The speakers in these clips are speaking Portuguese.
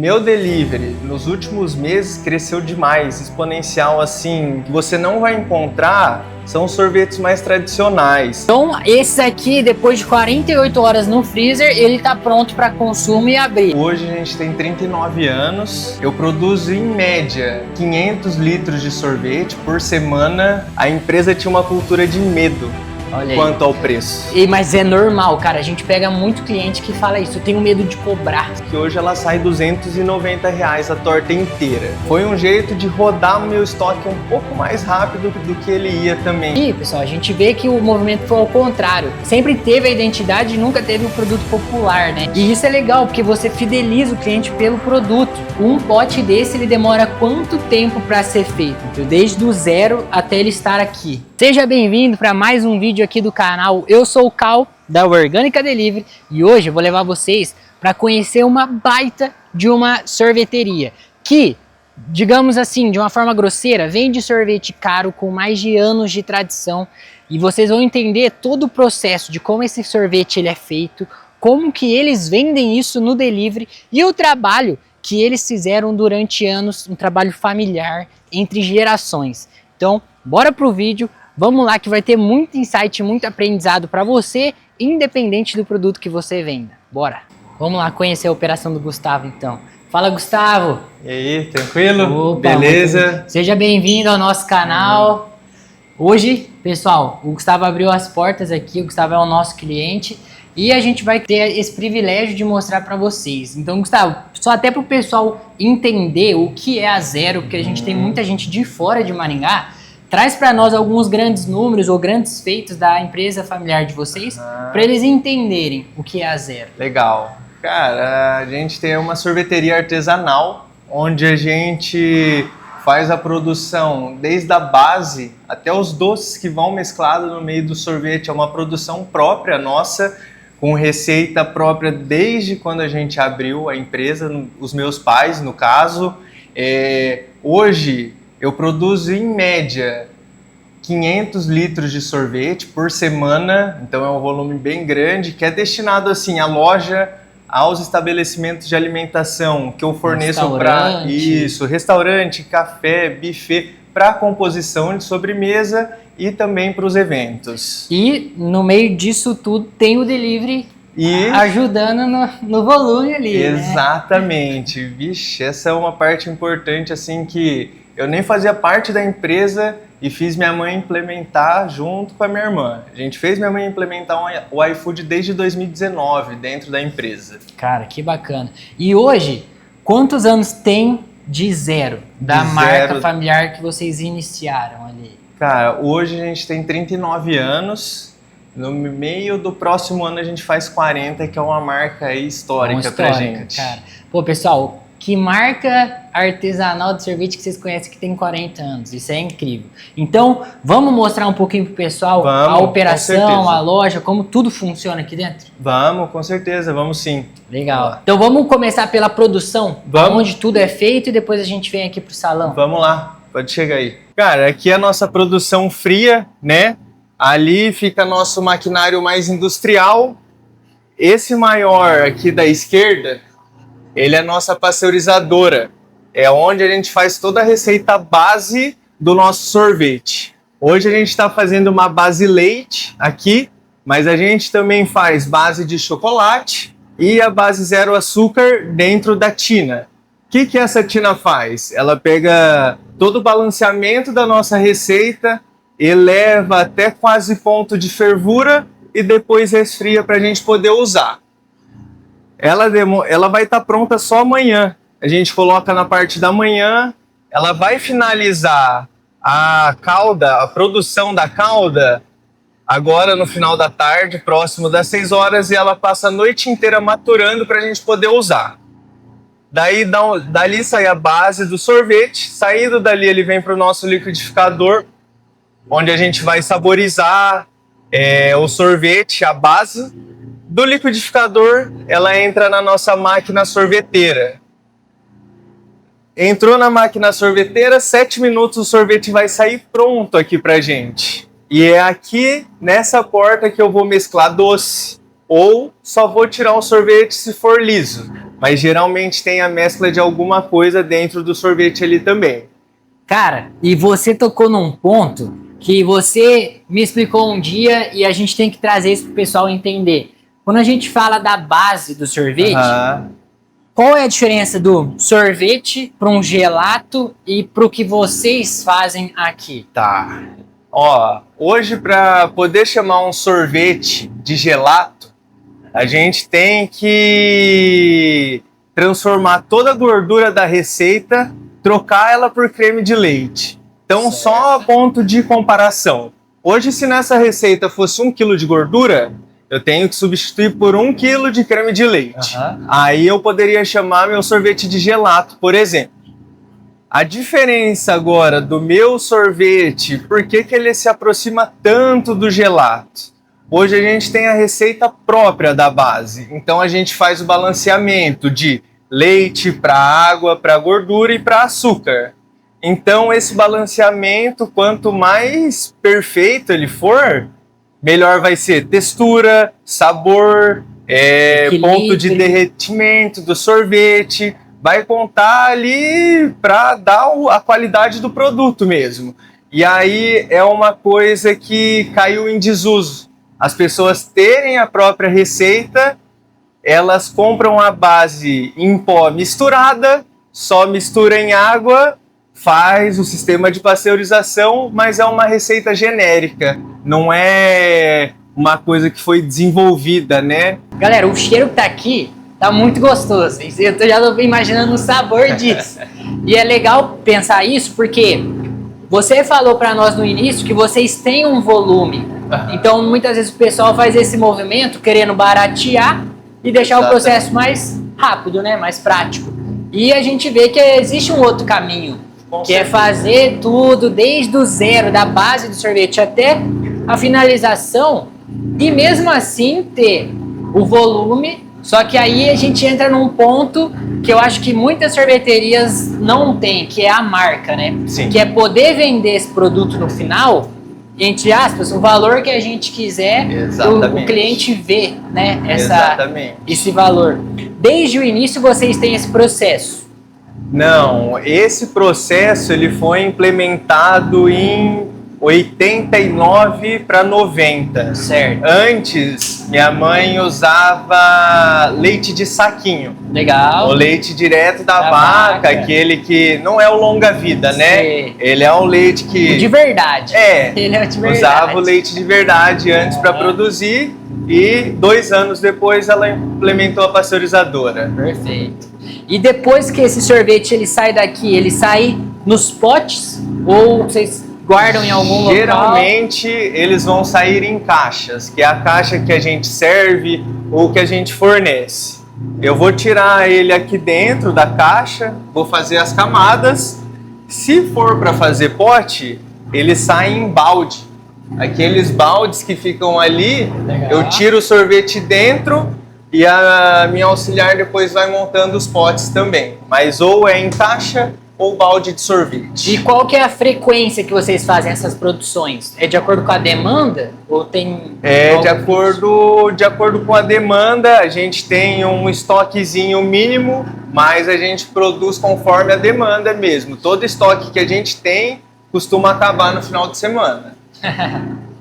meu delivery nos últimos meses cresceu demais, exponencial assim, que você não vai encontrar são os sorvetes mais tradicionais. Então esse aqui, depois de 48 horas no freezer, ele tá pronto para consumo e abrir. Hoje a gente tem 39 anos, eu produzo em média 500 litros de sorvete por semana. A empresa tinha uma cultura de medo. Olha quanto ao preço. Mas é normal, cara. A gente pega muito cliente que fala isso. Eu tenho medo de cobrar. Que hoje ela sai R$290 a torta inteira. Foi um jeito de rodar o meu estoque um pouco mais rápido do que ele ia também. E, pessoal, a gente vê que o movimento foi ao contrário. Sempre teve a identidade e nunca teve o produto popular, né? E isso é legal, porque você fideliza o cliente pelo produto. Um pote desse, ele demora quanto tempo para ser feito? Desde o zero até ele estar aqui. Seja bem-vindo para mais um vídeo aqui do canal. Eu sou o Cal, da Orgânica Delivery, e hoje eu vou levar vocês para conhecer uma baita de uma sorveteria que, digamos assim, de uma forma grosseira, vende sorvete caro com mais de anos de tradição, e vocês vão entender todo o processo de como esse sorvete ele é feito, como que eles vendem isso no delivery e o trabalho que eles fizeram durante anos, um trabalho familiar entre gerações. Então, bora pro vídeo. Vamos lá que vai ter muito insight, muito aprendizado para você, independente do produto que você venda. Bora! Vamos lá conhecer a operação do Gustavo então. Fala, Gustavo! E aí, tranquilo? Opa, beleza? Seja bem-vindo ao nosso canal. Hoje, pessoal, o Gustavo abriu as portas aqui, o Gustavo é o nosso cliente e a gente vai ter esse privilégio de mostrar para vocês. Então, Gustavo, só até para o pessoal entender o que é a Zero, porque a gente tem muita gente de fora de Maringá. Traz para nós alguns grandes números ou grandes feitos da empresa familiar de vocês, para eles entenderem o que é a Zero. Legal. Cara, a gente tem uma sorveteria artesanal, onde a gente faz a produção desde a base até os doces que vão mesclados no meio do sorvete. É uma produção própria nossa, com receita própria desde quando a gente abriu a empresa, os meus pais, no caso. Hoje, eu produzo em média 500 litros de sorvete por semana, então é um volume bem grande, que é destinado assim à loja, aos estabelecimentos de alimentação que eu forneço para isso, restaurante, café, buffet, para composição de sobremesa e também para os eventos. E no meio disso tudo tem o delivery ajudando no volume ali. Exatamente, né? Vixe, essa é uma parte importante assim que eu nem fazia parte da empresa e fiz minha mãe implementar junto com a minha irmã. A gente fez minha mãe implementar o iFood desde 2019 dentro da empresa. Cara, que bacana. E hoje, quantos anos tem de Zero, da marca familiar que vocês iniciaram ali? Cara, hoje a gente tem 39 anos. No meio do próximo ano a gente faz 40, que é uma marca aí histórica pra gente. Cara. Pô, pessoal, que marca artesanal de sorvete que vocês conhecem que tem 40 anos? Isso é incrível. Então, vamos mostrar um pouquinho pro pessoal a operação, a loja, como tudo funciona aqui dentro? Vamos, com certeza, vamos sim. Legal. Então vamos começar pela produção, onde tudo é feito e depois a gente vem aqui pro salão. Vamos lá, pode chegar aí. Cara, aqui é a nossa produção fria, né? Ali fica nosso maquinário mais industrial. Esse maior aqui da esquerda, ele é a nossa pasteurizadora, é onde a gente faz toda a receita base do nosso sorvete. Hoje a gente está fazendo uma base leite aqui, mas a gente também faz base de chocolate e a base zero açúcar dentro da tina. O que essa tina faz? Ela pega todo o balanceamento da nossa receita, eleva até quase ponto de fervura e depois resfria para a gente poder usar. Ela vai estar pronta só amanhã. A gente coloca na parte da manhã, ela vai finalizar a calda, a produção da calda, agora no final da tarde, próximo das 6 horas, e ela passa a noite inteira maturando para a gente poder usar. Dali sai a base do sorvete, saindo dali ele vem para o nosso liquidificador, onde a gente vai saborizar o sorvete, a base. Do liquidificador, ela entra na nossa máquina sorveteira. Entrou na máquina sorveteira, 7 minutos o sorvete vai sair pronto aqui pra gente. E é aqui, nessa porta, que eu vou mesclar doce. Ou só vou tirar o sorvete se for liso. Mas geralmente tem a mescla de alguma coisa dentro do sorvete ali também. Cara, e você tocou num ponto que você me explicou um dia e a gente tem que trazer isso pro pessoal entender. Quando a gente fala da base do sorvete, qual é a diferença do sorvete para um gelato e para o que vocês fazem aqui? Tá. Ó, hoje para poder chamar um sorvete de gelato, a gente tem que transformar toda a gordura da receita, trocar ela por creme de leite. Então, certo. Só a ponto de comparação. Hoje, se nessa receita fosse 1 kg de gordura, eu tenho que substituir por 1 kg de creme de leite. Aí eu poderia chamar meu sorvete de gelato, por exemplo. A diferença agora do meu sorvete, por que ele se aproxima tanto do gelato? Hoje a gente tem a receita própria da base, então a gente faz o balanceamento de leite para água, para gordura e para açúcar. Então esse balanceamento, quanto mais perfeito ele for, melhor vai ser textura, sabor, ponto de derretimento do sorvete. Vai contar ali para dar a qualidade do produto mesmo. E aí é uma coisa que caiu em desuso. As pessoas terem a própria receita, elas compram a base em pó misturada, só mistura em água, faz o sistema de pasteurização, mas é uma receita genérica, não é uma coisa que foi desenvolvida, né? Galera, o cheiro que tá aqui tá muito gostoso. Eu já tô imaginando o sabor disso. E é legal pensar isso porque você falou para nós no início que vocês têm um volume. Então, muitas vezes o pessoal faz esse movimento querendo baratear e deixar o processo mais rápido, né? Mais prático. E a gente vê que existe um outro caminho, que é fazer tudo desde o zero, da base do sorvete até a finalização e mesmo assim ter o volume. Só que aí a gente entra num ponto que eu acho que muitas sorveterias não têm, que é a marca, né? Sim. Que é poder vender esse produto no final, entre aspas, o valor que a gente quiser, o cliente vê, né? Esse valor. Desde o início vocês têm esse processo? Não, esse processo ele foi implementado em 89 para 90. Certo. Antes, minha mãe usava leite de saquinho. Legal. O leite direto da vaca, aquele que não é o longa-vida, né? Sim. Ele é um leite que... De verdade. Ele é de verdade. Usava o leite de verdade antes para produzir e 2 anos depois ela implementou a pasteurizadora. Perfeito. E depois que esse sorvete ele sai daqui, ele sai nos potes ou vocês guardam em algum local? Geralmente eles vão sair em caixas, que é a caixa que a gente serve ou que a gente fornece. Eu vou tirar ele aqui dentro da caixa, vou fazer as camadas. Se for para fazer pote, ele sai em balde. Aqueles baldes que ficam ali, eu tiro o sorvete dentro e a minha auxiliar depois vai montando os potes também. Mas ou é em caixa ou balde de sorvete. E qual que é a frequência que vocês fazem essas produções? É de acordo com a demanda? Ou tem... de acordo com a demanda, a gente tem um estoquezinho mínimo, mas a gente produz conforme a demanda mesmo. Todo estoque que a gente tem costuma acabar no final de semana.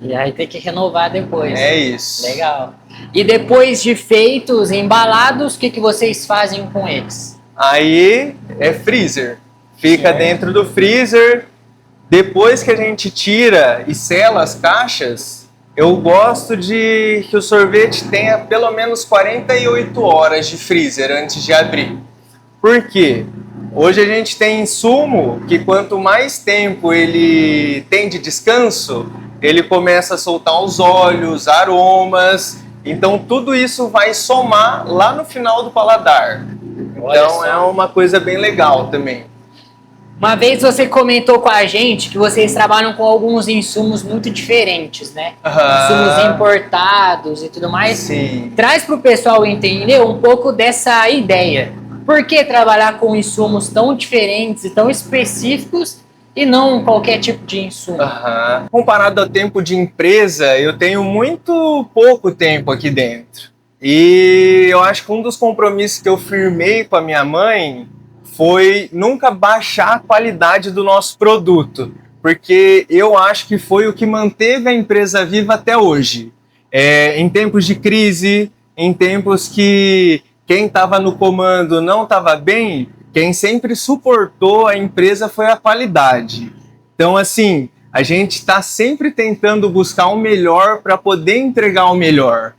E aí tem que renovar depois. É isso. Legal. E depois de feitos, embalados, o que vocês fazem com eles? Aí é freezer. Fica dentro do freezer. Depois que a gente tira e sela as caixas, eu gosto de que o sorvete tenha pelo menos 48 horas de freezer antes de abrir. Por quê? Hoje a gente tem insumo que quanto mais tempo ele tem de descanso, ele começa a soltar os óleos, aromas. Então tudo isso vai somar lá no final do paladar. Então é uma coisa bem legal também. Uma vez você comentou com a gente que vocês trabalham com alguns insumos muito diferentes, né? Insumos importados e tudo mais. Sim. Traz para o pessoal entender um pouco dessa ideia. Por que trabalhar com insumos tão diferentes e tão específicos e não qualquer tipo de insumo? Comparado ao tempo de empresa, eu tenho muito pouco tempo aqui dentro. E eu acho que um dos compromissos que eu firmei com a minha mãe foi nunca baixar a qualidade do nosso produto, porque eu acho que foi o que manteve a empresa viva até hoje. Em tempos de crise, em tempos que quem estava no comando não estava bem, quem sempre suportou a empresa foi a qualidade. Então, assim, a gente está sempre tentando buscar o melhor para poder entregar o melhor.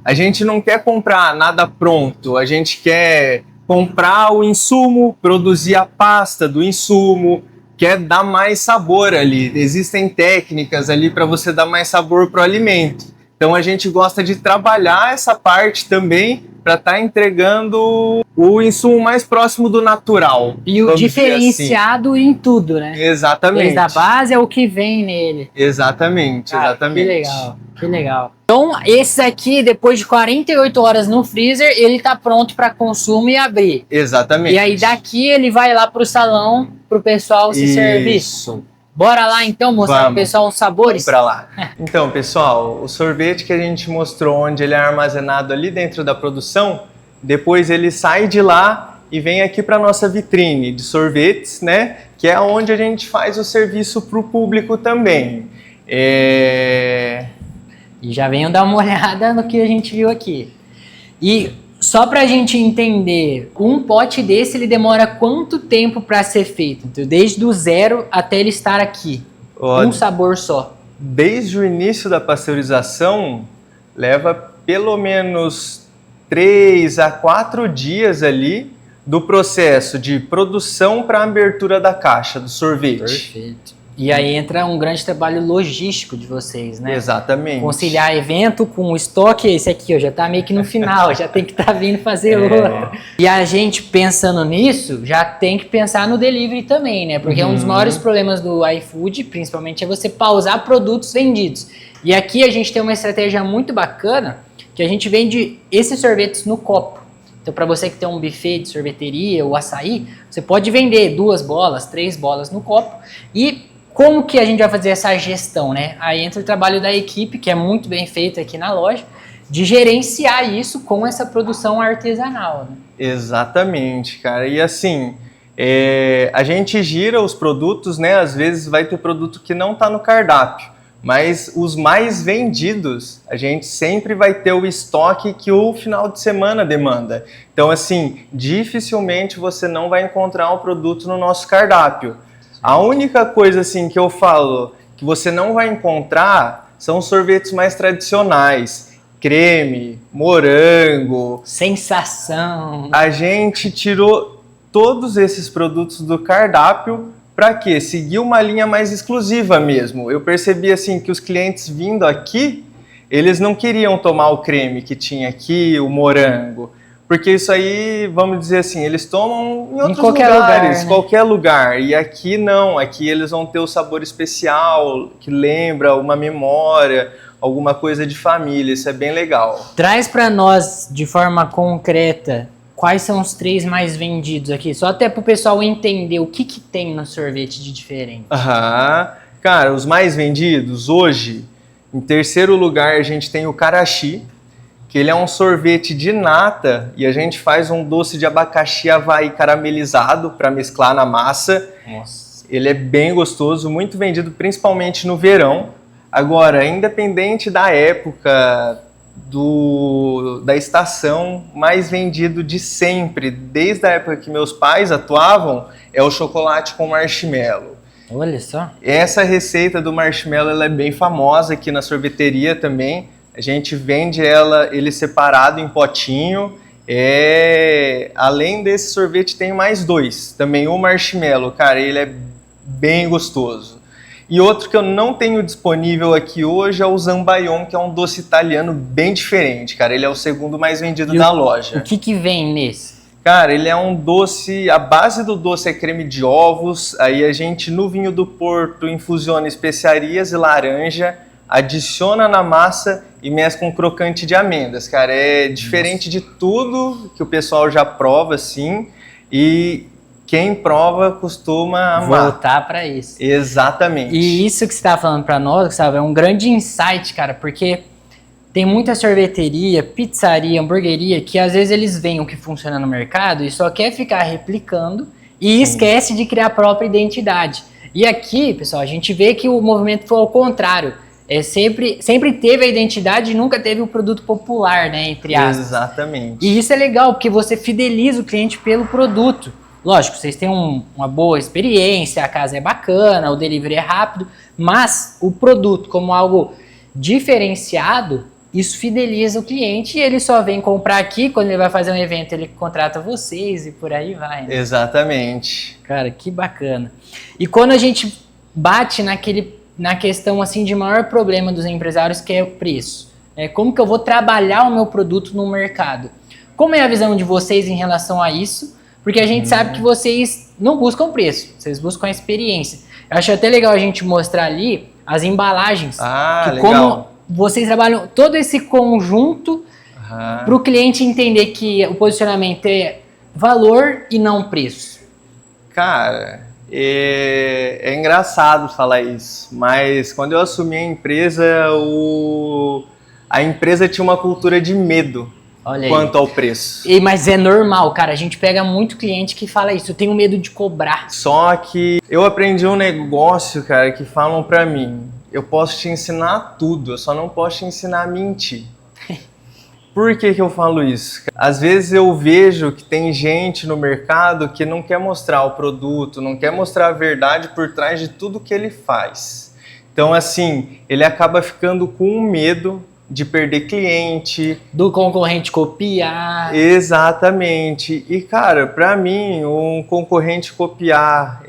A gente não quer comprar nada pronto, a gente quer comprar o insumo, produzir a pasta do insumo, quer dar mais sabor ali. Existem técnicas ali para você dar mais sabor para o alimento. Então a gente gosta de trabalhar essa parte também para estar entregando o insumo mais próximo do natural. E o diferenciado assim, em tudo, né? Exatamente. Desde a base é o que vem nele. Exatamente, cara, exatamente. Que legal, que legal. Então, esse aqui, depois de 48 horas no freezer, ele tá pronto para consumo e abrir. Exatamente. E aí daqui ele vai lá pro salão, pro pessoal se servir. Isso. Bora lá então mostrar pro pessoal os sabores? Vamos pra lá. Então, pessoal, o sorvete que a gente mostrou onde ele é armazenado ali dentro da produção, depois ele sai de lá e vem aqui para nossa vitrine de sorvetes, né? Que é onde a gente faz o serviço pro público também. E já venham dar uma olhada no que a gente viu aqui. E só pra gente entender, um pote desse ele demora quanto tempo para ser feito? Então, desde o zero até ele estar aqui. Um sabor só. Desde o início da pasteurização, leva pelo menos 3 a 4 dias ali do processo de produção para a abertura da caixa do sorvete. Perfeito. E aí entra um grande trabalho logístico de vocês, né? Exatamente. Conciliar evento com o estoque, esse aqui ó, já tá meio que no final, já tem que estar vindo fazer outro. E a gente pensando nisso, já tem que pensar no delivery também, né? Porque um dos maiores problemas do iFood, principalmente, é você pausar produtos vendidos. E aqui a gente tem uma estratégia muito bacana, que a gente vende esses sorvetes no copo. Então, para você que tem um buffet de sorveteria ou açaí, você pode vender 2 bolas, 3 bolas no copo. E como que a gente vai fazer essa gestão, né? Aí entra o trabalho da equipe, que é muito bem feito aqui na loja, de gerenciar isso com essa produção artesanal, né? Exatamente, cara. E assim, a gente gira os produtos, né? Às vezes vai ter produto que não está no cardápio, mas os mais vendidos, a gente sempre vai ter o estoque que o final de semana demanda. Então, assim, dificilmente você não vai encontrar um produto no nosso cardápio. A única coisa assim que eu falo que você não vai encontrar são os sorvetes mais tradicionais. Creme, morango. Sensação. A gente tirou todos esses produtos do cardápio para quê? Seguir uma linha mais exclusiva mesmo. Eu percebi assim que os clientes vindo aqui, eles não queriam tomar o creme que tinha aqui, o morango. Porque isso aí, vamos dizer assim, eles tomam em outros lugares, né? Qualquer lugar. E aqui não, aqui eles vão ter o sabor especial, que lembra uma memória, alguma coisa de família, isso é bem legal. Traz para nós, de forma concreta, quais são os 3 mais vendidos aqui, só até para o pessoal entender o que tem no sorvete de diferente. Cara, os mais vendidos hoje, em terceiro lugar a gente tem o Karashi, que ele é um sorvete de nata e a gente faz um doce de abacaxi Havaí caramelizado para mesclar na massa. Nossa. Ele é bem gostoso, muito vendido principalmente no verão. Agora, independente da época, da estação, mais vendido de sempre, desde a época que meus pais atuavam, é o chocolate com marshmallow. Olha só. Essa receita do marshmallow ela é bem famosa aqui na sorveteria também. A gente vende ele separado em potinho. Além desse sorvete tem mais 2. Também o marshmallow, cara, ele é bem gostoso. E outro que eu não tenho disponível aqui hoje é o Zambaion, que é um doce italiano bem diferente, cara. Ele é o segundo mais vendido da loja. O que vem nesse? Cara, ele é um doce, a base do doce é creme de ovos, aí a gente no vinho do Porto infusiona especiarias e laranja, adiciona na massa e mescla com crocante de amêndoas, cara. É diferente de tudo que o pessoal já prova, assim, e quem prova costuma amar. Voltar para isso. Exatamente. E isso que você estava falando para nós, Gustavo, é um grande insight, cara, porque tem muita sorveteria, pizzaria, hamburgueria, que às vezes eles veem o que funciona no mercado e só quer ficar replicando e esquece de criar a própria identidade. E aqui, pessoal, a gente vê que o movimento foi ao contrário. Sempre teve a identidade e nunca teve o produto popular, né, entre aspas. Exatamente. E isso é legal, porque você fideliza o cliente pelo produto. Lógico, vocês têm uma boa experiência, a casa é bacana, o delivery é rápido, mas o produto como algo diferenciado, isso fideliza o cliente e ele só vem comprar aqui, quando ele vai fazer um evento ele contrata vocês e por aí vai, né? Exatamente. Cara, que bacana. E quando a gente bate na questão assim de maior problema dos empresários, que é o preço. Como que eu vou trabalhar o meu produto no mercado? Como é a visão de vocês em relação a isso? Porque a gente sabe que vocês não buscam preço, vocês buscam a experiência. Eu acho até legal a gente mostrar ali as embalagens. Ah, legal. Como vocês trabalham todo esse conjunto para o cliente entender que o posicionamento é valor e não preço. Cara, é engraçado falar isso, mas quando eu assumi a empresa tinha uma cultura de medo. Olha aí. Quanto ao preço. Mas é normal, cara. A gente pega muito cliente que fala isso. Eu tenho medo de cobrar. Só que eu aprendi um negócio, cara, que falam pra mim. Eu posso te ensinar tudo, eu só não posso te ensinar a mentir. Por que eu falo isso? Às vezes eu vejo que tem gente no mercado que não quer mostrar o produto, não quer mostrar a verdade por trás de tudo que ele faz. Então, assim, ele acaba ficando com medo de perder cliente. Do concorrente copiar. Exatamente. E, cara, pra mim, um concorrente copiar,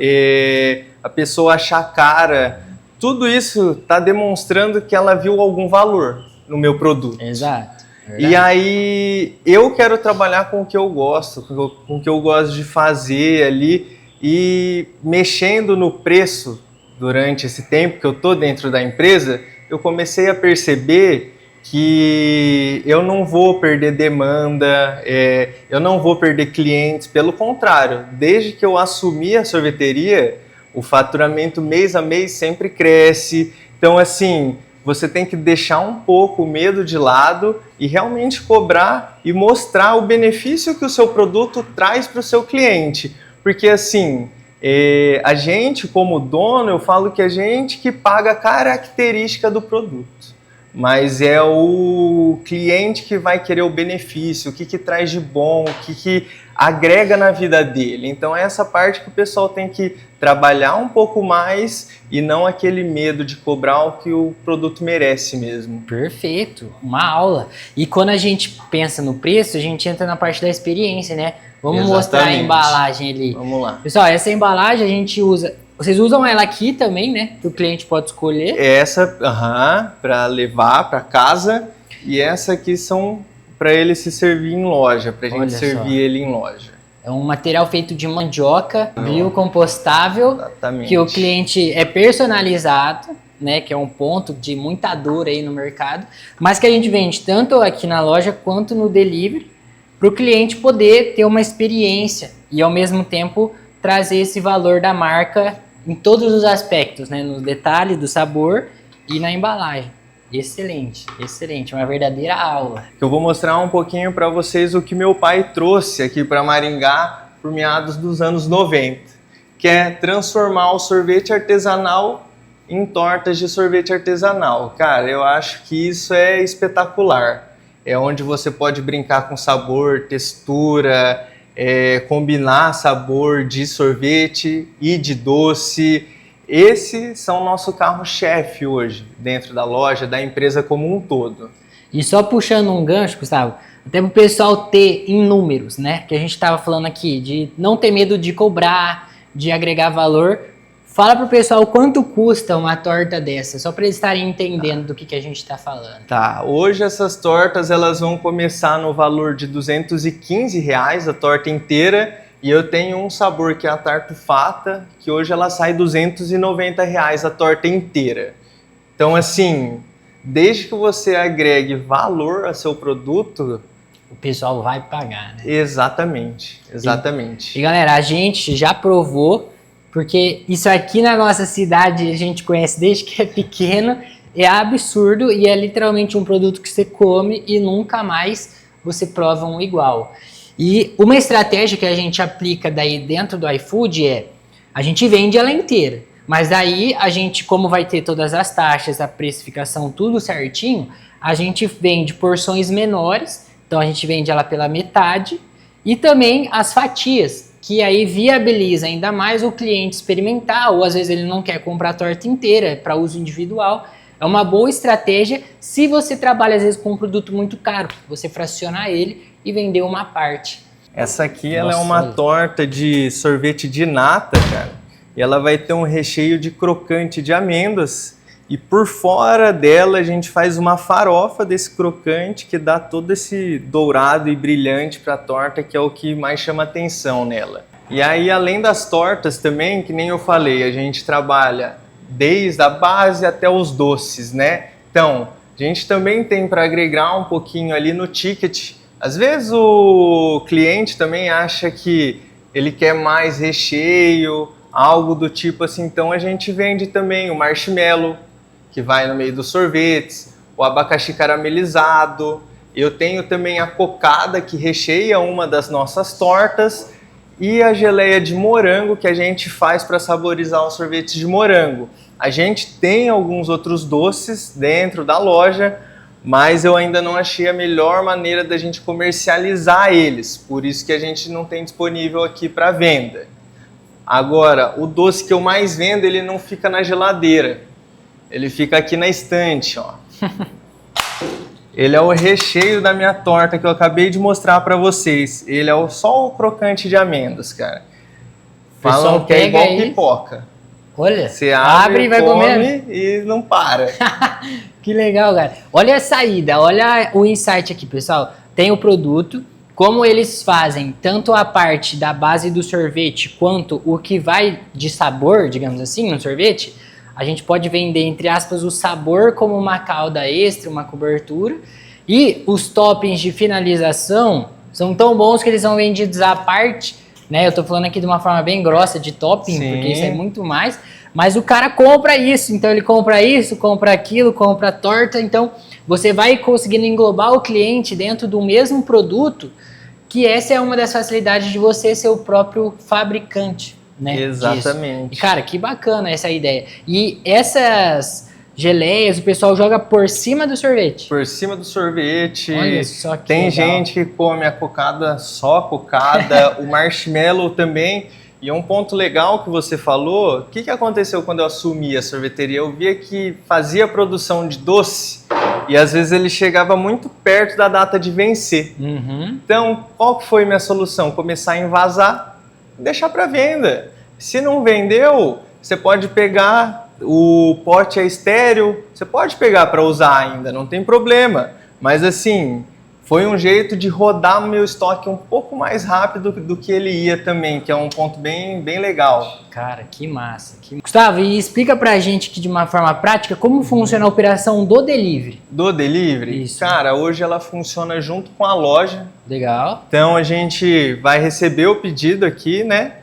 a pessoa achar cara, tudo isso tá demonstrando que ela viu algum valor no meu produto. Exato. Verdade. E aí, eu quero trabalhar com o que eu gosto, com o que eu gosto de fazer ali, e mexendo no preço durante esse tempo que eu tô dentro da empresa, eu comecei a perceber que eu não vou perder demanda, eu não vou perder clientes, pelo contrário, desde que eu assumi a sorveteria, o faturamento mês a mês sempre cresce. Então, assim, você tem que deixar um pouco o medo de lado e realmente cobrar e mostrar o benefício que o seu produto traz para o seu cliente. Porque, assim, a gente, como dono, eu falo que a gente que paga a característica do produto. Mas é o cliente que vai querer o benefício, o que traz de bom, o que agrega na vida dele. Então é essa parte que o pessoal tem que trabalhar um pouco mais e não aquele medo de cobrar o que o produto merece mesmo. Perfeito, uma aula. E quando a gente pensa no preço, a gente entra na parte da experiência, né? Vamos mostrar a embalagem ali. Vamos lá. Pessoal, essa embalagem a gente usa... Vocês usam ela aqui também, né? Que o cliente pode escolher. Essa, para levar para casa. E essa aqui são para ele se servir em loja, para a gente servir ele em loja. É um material feito de mandioca, biocompostável, exatamente. Que o cliente é personalizado, né? Que é um ponto de muita dor aí no mercado, mas que a gente vende tanto aqui na loja quanto no delivery, para o cliente poder ter uma experiência e ao mesmo tempo trazer esse valor da marca em todos os aspectos, né? Nos detalhes do sabor e na embalagem. Excelente, excelente, uma verdadeira aula. Eu vou mostrar um pouquinho para vocês o que meu pai trouxe aqui para Maringá por meados dos anos 90, que é transformar o sorvete artesanal em tortas de sorvete artesanal. Cara, eu acho que isso é espetacular. É onde você pode brincar com sabor, textura, combinar sabor de sorvete e de doce. Esses são o nosso carro-chefe hoje, dentro da loja, da empresa como um todo. E só puxando um gancho, Gustavo, até para o pessoal ter em números, né? Que a gente estava falando aqui, de não ter medo de cobrar, de agregar valor. Fala para o pessoal quanto custa uma torta dessa, só para eles estarem entendendo do que a gente está falando. Tá, hoje essas tortas elas vão começar no valor de R$215 a torta inteira. E eu tenho um sabor que é a tartufata, que hoje ela sai R$290 a torta inteira. Então, assim, desde que você agregue valor a seu produto... o pessoal vai pagar, né? Exatamente, exatamente. E galera, a gente já provou, porque isso aqui na nossa cidade a gente conhece desde que é pequeno, é absurdo e é literalmente um produto que você come e nunca mais você prova um igual. E uma estratégia que a gente aplica daí dentro do iFood é, a gente vende ela inteira, mas daí a gente, como vai ter todas as taxas, a precificação, tudo certinho, a gente vende porções menores, então a gente vende ela pela metade, e também as fatias, que aí viabiliza ainda mais o cliente experimentar, ou às vezes ele não quer comprar a torta inteira para uso individual. É uma boa estratégia se você trabalha às vezes com um produto muito caro, você fracionar ele e vender uma parte. Essa aqui ela é uma torta de sorvete de nata, cara. E ela vai ter um recheio de crocante de amêndoas. E por fora dela a gente faz uma farofa desse crocante que dá todo esse dourado e brilhante para a torta, que é o que mais chama atenção nela. E aí, além das tortas também, que nem eu falei, a gente trabalha desde a base até os doces, né? Então, a gente também tem para agregar um pouquinho ali no ticket. Às vezes o cliente também acha que ele quer mais recheio, algo do tipo assim, então a gente vende também o marshmallow, que vai no meio dos sorvetes, o abacaxi caramelizado. Eu tenho também a cocada, que recheia uma das nossas tortas, e a geleia de morango, que a gente faz para saborizar os sorvetes de morango. A gente tem alguns outros doces dentro da loja, mas eu ainda não achei a melhor maneira da gente comercializar eles, por isso que a gente não tem disponível aqui para venda. Agora, o doce que eu mais vendo, ele não fica na geladeira, ele fica aqui na estante, ó. Ele é o recheio da minha torta que eu acabei de mostrar para vocês. Ele é só o crocante de amêndoas, cara. Falam que é igual pipoca. Olha, você abre e vai comer e não para. Que legal, cara. Olha a saída, olha o insight aqui, pessoal. Tem o produto, como eles fazem tanto a parte da base do sorvete quanto o que vai de sabor, digamos assim, no sorvete. A gente pode vender, entre aspas, o sabor como uma calda extra, uma cobertura. E os toppings de finalização são tão bons que eles são vendidos à parte, né? Eu tô falando aqui de uma forma bem grossa de topping, sim, porque isso é muito mais. Mas o cara compra isso, então ele compra isso, compra aquilo, compra a torta. Então você vai conseguindo englobar o cliente dentro do mesmo produto, que essa é uma das facilidades de você ser o próprio fabricante. Né, exatamente. Disso. Cara, que bacana essa ideia. E essas geleias o pessoal joga por cima do sorvete? Por cima do sorvete. Olha só que tem legal. gente que come a cocada só cocada, o marshmallow também. E um ponto legal que você falou, o que aconteceu quando eu assumi a sorveteria? Eu via que fazia produção de doce e às vezes ele chegava muito perto da data de vencer. Então, qual que foi minha solução? Começar a envasar, deixar para venda. Se não vendeu, você pode pegar, o pote é estéril, você pode pegar para usar ainda, não tem problema. Mas assim, foi um jeito de rodar o meu estoque um pouco mais rápido do que ele ia também, que é um ponto bem legal. Cara, que massa. Gustavo, e explica pra gente aqui de uma forma prática como funciona a operação do delivery. Do delivery? Isso. Cara, hoje ela funciona junto com a loja. Legal. Então a gente vai receber o pedido aqui, né?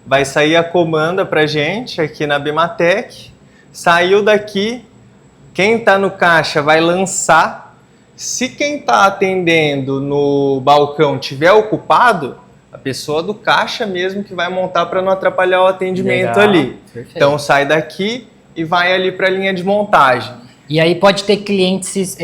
Vai sair a comanda pra gente aqui na Bematec. Saiu daqui, quem tá no caixa vai lançar. Se quem está atendendo no balcão tiver ocupado, a pessoa do caixa mesmo que vai montar para não atrapalhar o atendimento. Legal, ali. Perfeito. Então sai daqui e vai ali para a linha de montagem. E aí pode ter clientes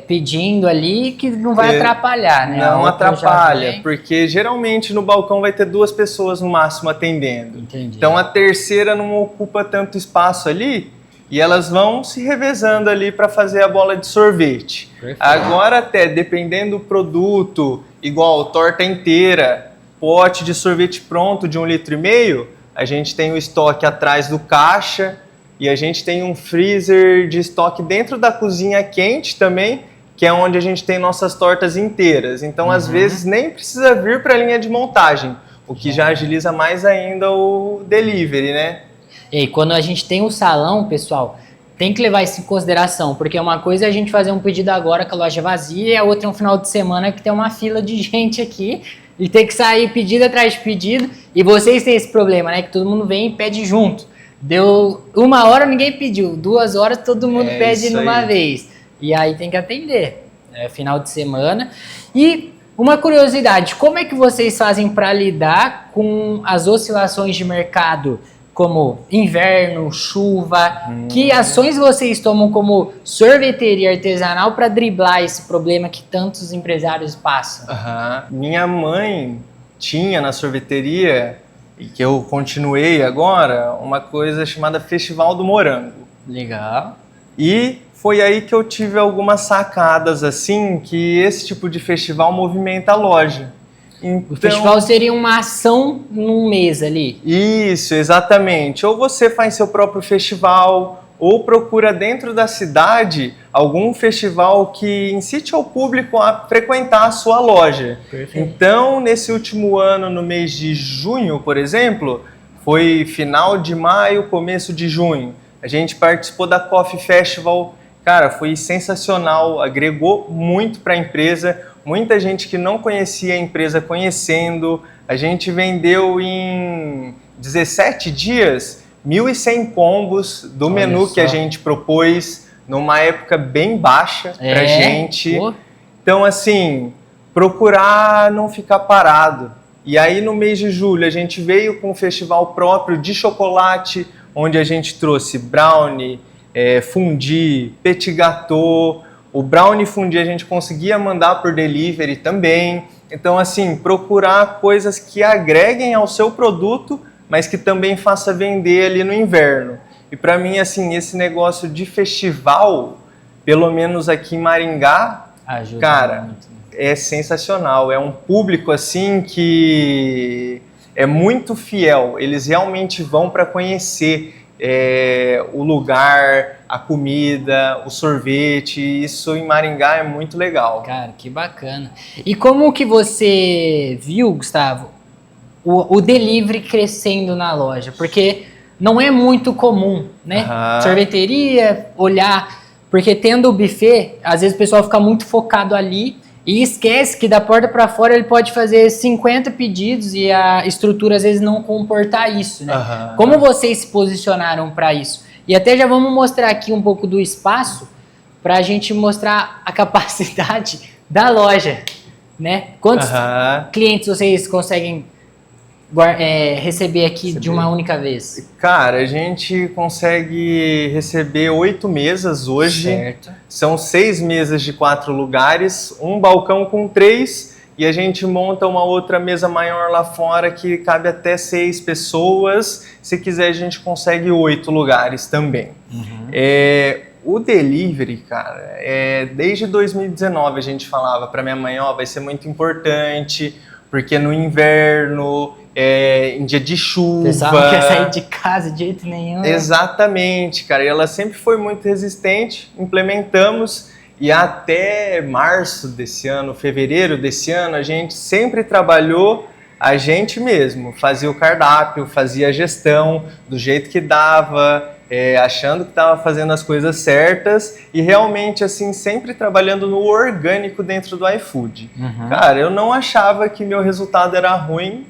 pedindo ali que não vai atrapalhar, né? Não atrapalha, porque geralmente no balcão vai ter 2 pessoas no máximo atendendo. Entendi. Então a terceira não ocupa tanto espaço ali. E elas vão se revezando ali para fazer a bola de sorvete. Perfeito. Agora até, dependendo do produto, igual torta inteira, pote de sorvete pronto de 1,5 litro, a gente tem o estoque atrás do caixa e a gente tem um freezer de estoque dentro da cozinha quente também, que é onde a gente tem nossas tortas inteiras. Então, às vezes, nem precisa vir para a linha de montagem, o que já agiliza mais ainda o delivery, né? E quando a gente tem um salão, pessoal, tem que levar isso em consideração, porque uma coisa é a gente fazer um pedido agora com a loja vazia e a outra é um final de semana que tem uma fila de gente aqui e tem que sair pedido atrás de pedido, e vocês têm esse problema, né, que todo mundo vem e pede junto. Deu 1 hora, ninguém pediu. 2 horas, todo mundo pede isso numa aí. vez. E aí tem que atender. É final de semana. E uma curiosidade, como é que vocês fazem para lidar com as oscilações de mercado, como inverno, chuva? Que ações vocês tomam como sorveteria artesanal para driblar esse problema que tantos empresários passam? Aham. Minha mãe tinha na sorveteria, e que eu continuei agora, uma coisa chamada Festival do Morango. Legal. E foi aí que eu tive algumas sacadas, assim, que esse tipo de festival movimenta a loja. Então, O festival seria uma ação num mês ali. isso, exatamente. Ou você faz seu próprio festival, ou procura dentro da cidade algum festival que incite ao público a frequentar a sua loja. Perfeito. Então, nesse último ano, no mês de junho, por exemplo, foi final de maio, começo de junho. A gente participou da Coffee Festival. Cara, foi sensacional, agregou muito para a empresa, muita gente que não conhecia a empresa conhecendo. A gente vendeu em 17 dias 1.100 combos do Olha menu só. que a gente propôs, numa época bem baixa pra gente. Pô, Então, assim, procurar não ficar parado. E aí, no mês de julho, a gente veio com um festival próprio de chocolate, onde a gente trouxe brownie, fondue, petit gâteau. O brownie fondue a gente conseguia mandar por delivery também. Então, assim, procurar coisas que agreguem ao seu produto, mas que também faça vender ali no inverno. E para mim, assim, esse negócio de festival, pelo menos aqui em Maringá, ajuda cara, muito. é sensacional. É um público, assim, que é muito fiel. Eles realmente vão para conhecer o lugar, a comida, o sorvete. Isso em Maringá é muito legal. Cara, que bacana. E como que você viu, Gustavo, o delivery crescendo na loja? Porque não é muito comum, né? Aham. Sorveteria, olhar, porque tendo o buffet, às vezes o pessoal fica muito focado ali e esquece que da porta para fora ele pode fazer 50 pedidos e a estrutura às vezes não comportar isso, né? Aham. Como vocês se posicionaram para isso? E até já vamos mostrar aqui um pouco do espaço para a gente mostrar a capacidade da loja, né? Quantos Aham. clientes vocês conseguem receber aqui de uma única vez? Cara, a gente consegue receber 8 mesas hoje. Certo. São 6 mesas de 4 lugares, um balcão com 3 e a gente monta uma outra mesa maior lá fora que cabe até 6 pessoas. Se quiser, a gente consegue 8 lugares também. O delivery, cara, desde 2019 a gente falava para minha mãe, vai ser muito importante, porque no inverno, em dia de chuva... O pessoal não quer sair de casa de jeito nenhum. Exatamente, cara. E ela sempre foi muito resistente, implementamos e até março desse ano, fevereiro desse ano, a gente sempre trabalhou a gente mesmo, fazia o cardápio, fazia a gestão do jeito que dava, achando que estava fazendo as coisas certas e realmente assim sempre trabalhando no orgânico dentro do iFood. Cara, eu não achava que meu resultado era ruim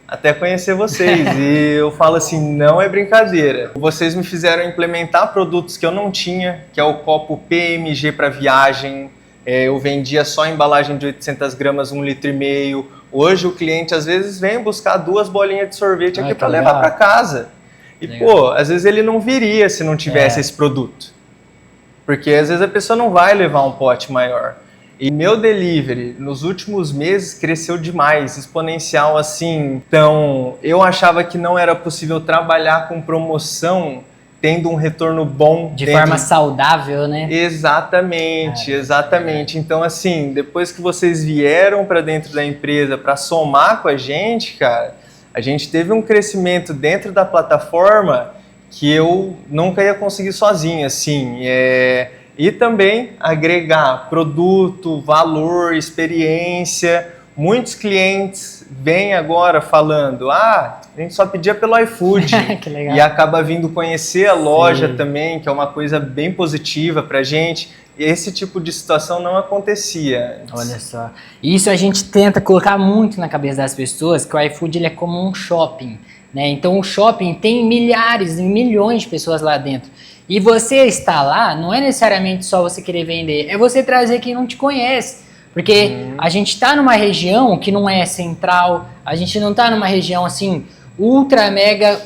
até conhecer vocês e eu falo assim, não é brincadeira. Vocês me fizeram implementar produtos que eu não tinha, que é o copo PMG para viagem. Eu vendia só embalagem de 800 gramas, 1,5 litro. Hoje o cliente às vezes vem buscar 2 bolinhas de sorvete aqui para levar para casa. E pô, às vezes ele não viria se não tivesse esse produto. Porque às vezes a pessoa não vai levar um pote maior. E meu delivery, nos últimos meses, cresceu demais, exponencial assim. Então, eu achava que não era possível trabalhar com promoção tendo um retorno bom. De forma saudável, né? Exatamente, exatamente. Então, assim, depois que vocês vieram para dentro da empresa para somar com a gente, cara, a gente teve um crescimento dentro da plataforma que eu nunca ia conseguir sozinho, assim. E também agregar produto, valor, experiência. Muitos clientes vêm agora falando, a gente só pedia pelo iFood. Que legal. E acaba vindo conhecer a loja também, que é uma coisa bem positiva pra gente. E esse tipo de situação não acontecia antes. Olha só. Isso a gente tenta colocar muito na cabeça das pessoas, que o iFood ele é como um shopping. né? Então o shopping tem milhares e milhões de pessoas lá dentro. E você estar lá não é necessariamente só você querer vender, é você trazer quem não te conhece. Porque a gente está numa região que não é central, a gente não está numa região assim ultra mega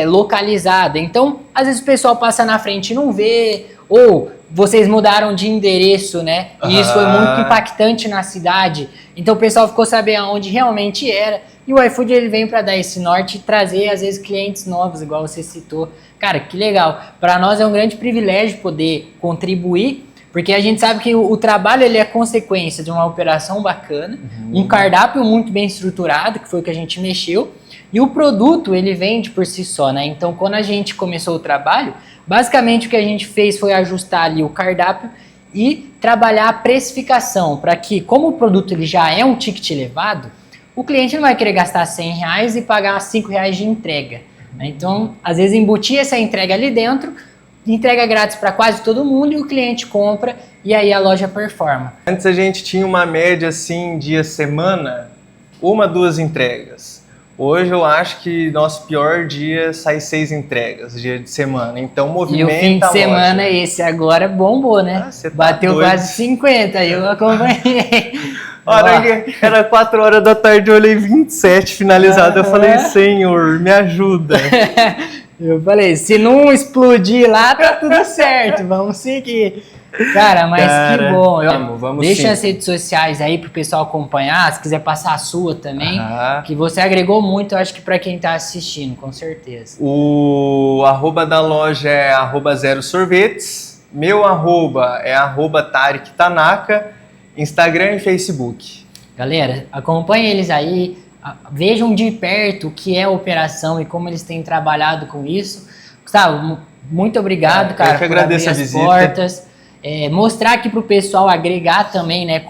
localizada. Então, às vezes o pessoal passa na frente e não vê, ou vocês mudaram de endereço, né? E isso foi muito impactante na cidade. Então o pessoal ficou sabendo aonde realmente era. E o iFood ele vem para dar esse norte e trazer às vezes clientes novos, igual você citou. Cara, que legal. Para nós é um grande privilégio poder contribuir, porque a gente sabe que o trabalho ele é consequência de uma operação bacana, um cardápio muito bem estruturado, que foi o que a gente mexeu, e o produto ele vende por si só, né? Então quando a gente começou o trabalho, basicamente o que a gente fez foi ajustar ali o cardápio e trabalhar a precificação, para que, como o produto ele já é um ticket elevado, o cliente não vai querer gastar R$100 e pagar R$5 de entrega, né? Então, às vezes, embutir essa entrega ali dentro, entrega grátis para quase todo mundo e o cliente compra e aí a loja performa. Antes a gente tinha uma média assim, dia-semana, 1, 2 entregas. Hoje eu acho que nosso pior dia sai 6 entregas, dia de semana. Então movimenta e o fim de semana loja. Esse agora bombou, né? Você tá Bateu doido. quase 50, eu acompanhei. Era 4 horas da tarde, eu olhei 27 finalizado. Eu falei, Senhor, me ajuda. Eu falei, se não explodir lá, tá tudo certo, vamos seguir. Cara, mas que bom. Vamos Deixa sim. as redes sociais aí pro pessoal acompanhar, se quiser passar a sua também, que você agregou muito, eu acho que pra quem tá assistindo, com certeza. O arroba da loja é @0sorvetes, meu arroba é @Tarik Tanaka, Instagram e Facebook. Galera, acompanhe eles aí, vejam de perto o que é a operação e como eles têm trabalhado com isso. Gustavo, muito obrigado, cara, eu que agradeço por abrir a as visita. portas. Mostrar aqui pro pessoal, agregar também, né,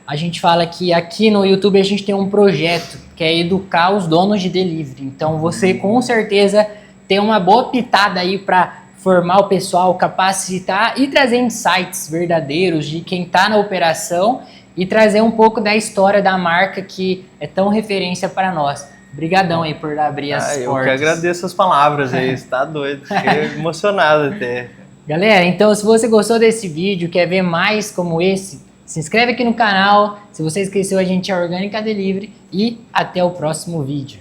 a gente fala que aqui no YouTube a gente tem um projeto que é educar os donos de delivery. Então você com certeza tem uma boa pitada aí para formar o pessoal, capacitar e trazer insights verdadeiros de quem está na operação e trazer um pouco da história da marca que é tão referência para nós. Obrigadão aí por abrir as portas. Eu que agradeço as palavras aí, você tá doido, fiquei emocionado até. Galera, então se você gostou desse vídeo, quer ver mais como esse, se inscreve aqui no canal. Se você esqueceu, a gente é Orgânica Delivery e até o próximo vídeo.